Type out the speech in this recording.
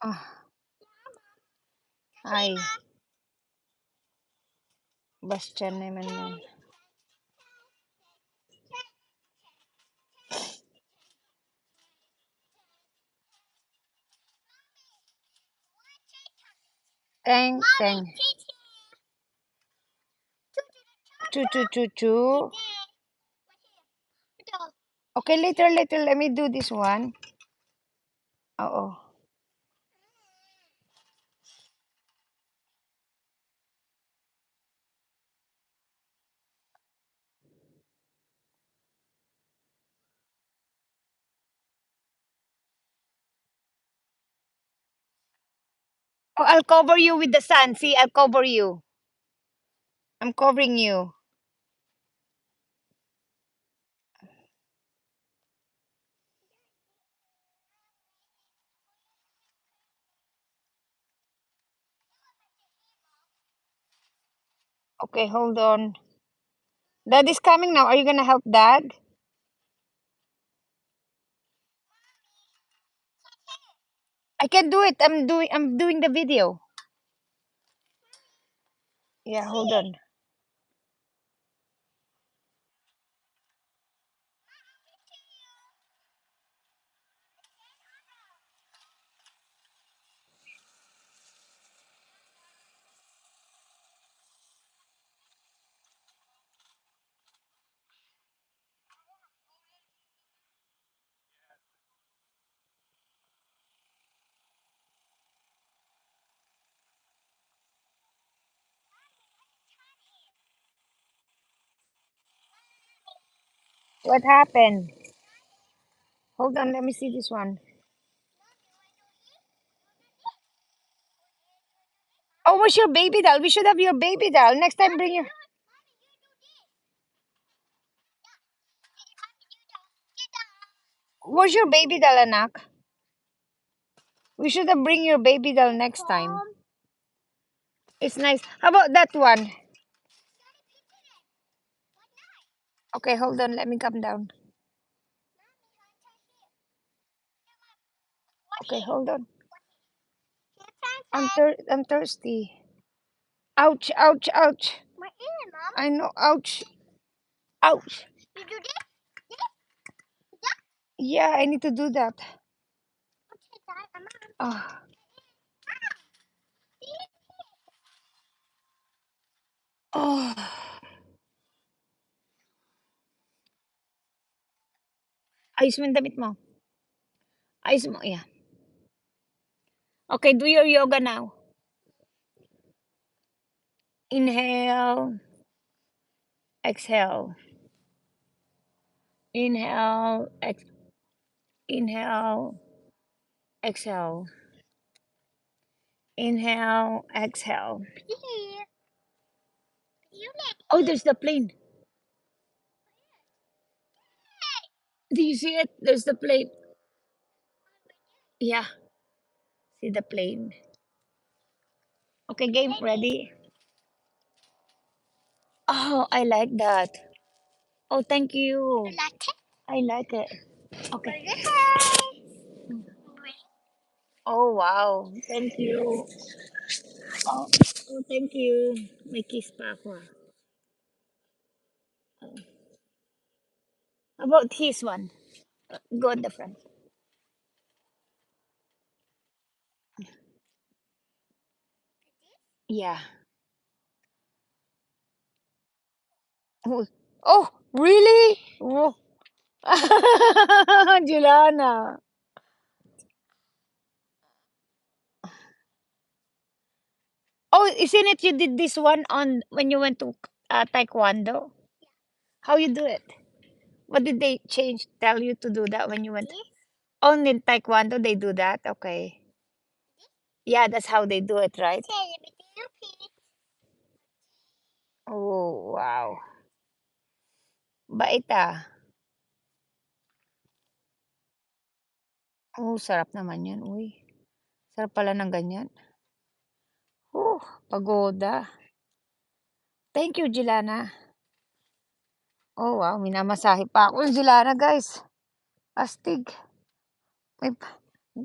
Ah, ay, Bastian naman yan. Teng, teng. Choo, choo, choo, choo. Okay, later, let me do this one. Oo. Oh, I'll cover you with the sun. See, I'll cover you. I'm covering you. Okay, hold on. Dad is coming now. Are you gonna help Dad? I can do it. I'm doing the video. Yeah, hold on. What happened? Hold on, let me see this one. Oh, where's your baby doll? We should have your baby doll. Next time bring your Where's your baby doll, anak? We should have bring your baby doll next time. It's nice. How about that one? Okay, hold on, let me come down. Okay, hold on. I'm thirsty. Ouch, ouch, ouch. I know, ouch. Ouch. Yeah, I need to do that. Ah. Oh. Ayos mo yung damit mo. Ayos mo, yeah. Okay, do your yoga now. Inhale, exhale. Inhale, inhale, exhale. Inhale, exhale. Oh, there's the plane. Do you see it? There's the plane. Yeah, see the plane. Okay, game ready. Oh, I like that. Oh, thank you. I like it. Okay. Oh, wow. Thank you. Oh, oh thank you. May kiss pa ako. Oh. How about his one? Go at the front. Yeah. Oh, oh really? Oh. Juliana. Oh, isn't it you did this one on when you went to taekwondo? How you do it? What did they tell you to do that when you went? Only in taekwondo they do that. Okay. Yeah, that's how they do it, right? Oh, wow. Bait ah. Oh, sarap naman yan. Uy, sarap pala ng ganyan. Pagoda. Thank you, Jilana. Oh, wow. Minamasahe pa ako ng Jilana, guys. Astig. May, may